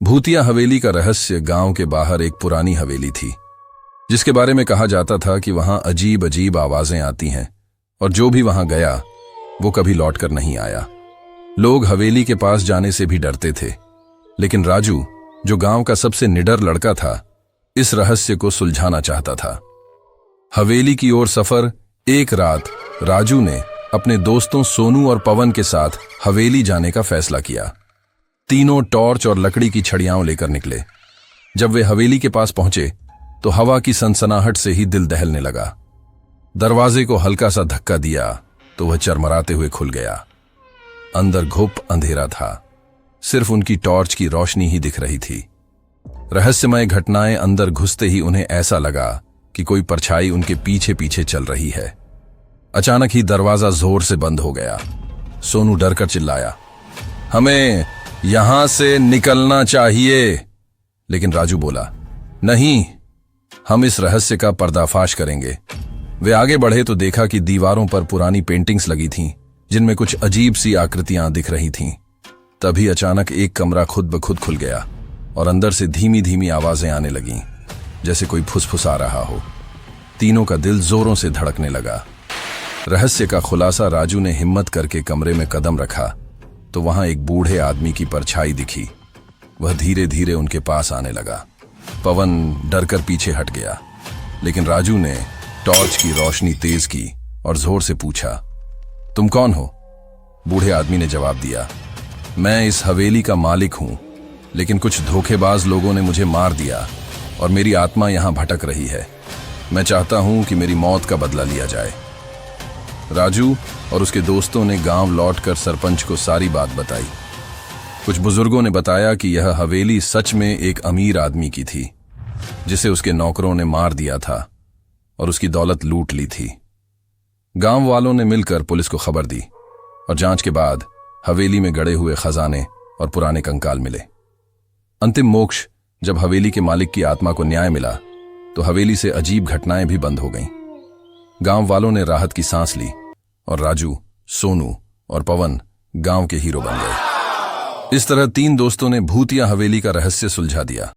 भूतिया हवेली का रहस्य। गांव के बाहर एक पुरानी हवेली थी जिसके बारे में कहा जाता था कि वहां अजीब अजीब आवाजें आती हैं और जो भी वहां गया वो कभी लौटकर नहीं आया। लोग हवेली के पास जाने से भी डरते थे, लेकिन राजू, जो गांव का सबसे निडर लड़का था, इस रहस्य को सुलझाना चाहता था। हवेली की ओर सफर। एक रात राजू ने अपने दोस्तों सोनू और पवन के साथ हवेली जाने का फैसला किया। तीनों टॉर्च और लकड़ी की छड़ियां लेकर निकले। जब वे हवेली के पास पहुंचे तो हवा की सनसनाहट से ही दिल दहलने लगा। दरवाजे को हल्का सा धक्का दिया तो वह चरमराते हुए खुल गया। अंदर घुप अंधेरा था, सिर्फ उनकी टॉर्च की रोशनी ही दिख रही थी। रहस्यमय घटनाएं अंदर घुसते ही उन्हें ऐसा लगा कि कोई परछाई उनके पीछे पीछे चल रही है। अचानक ही दरवाजा जोर से बंद हो गया। सोनू डरकर चिल्लाया, हमें यहां से निकलना चाहिए। लेकिन राजू बोला, नहीं, हम इस रहस्य का पर्दाफाश करेंगे। वे आगे बढ़े तो देखा कि दीवारों पर पुरानी पेंटिंग्स लगी थीं जिनमें कुछ अजीब सी आकृतियां दिख रही थीं। तभी अचानक एक कमरा खुद ब खुद खुल गया और अंदर से धीमी धीमी आवाजें आने लगीं, जैसे कोई फुसफुसा रहा हो। तीनों का दिल जोरों से धड़कने लगा। रहस्य का खुलासा राजू ने हिम्मत करके कमरे में कदम रखा तो वहां एक बूढ़े आदमी की परछाई दिखी। वह धीरे धीरे उनके पास आने लगा। पवन डरकर पीछे हट गया, लेकिन राजू ने टॉर्च की रोशनी तेज की और जोर से पूछा, तुम कौन हो? बूढ़े आदमी ने जवाब दिया, मैं इस हवेली का मालिक हूं, लेकिन कुछ धोखेबाज लोगों ने मुझे मार दिया और मेरी आत्मा यहां भटक रही है। मैं चाहता हूं कि मेरी मौत का बदला लिया जाए। राजू और उसके दोस्तों ने गांव लौटकर सरपंच को सारी बात बताई। कुछ बुजुर्गों ने बताया कि यह हवेली सच में एक अमीर आदमी की थी, जिसे उसके नौकरों ने मार दिया था और उसकी दौलत लूट ली थी। गांव वालों ने मिलकर पुलिस को खबर दी और जांच के बाद हवेली में गड़े हुए खजाने और पुराने कंकाल मिले। अंतिम मोक्ष। जब हवेली के मालिक की आत्मा को न्याय मिला तो हवेली से अजीब घटनाएं भी बंद हो गईं। गांव वालों ने राहत की सांस ली और राजू, सोनू और पवन गांव के हीरो बन गए। इस तरह तीन दोस्तों ने भूतिया हवेली का रहस्य सुलझा दिया।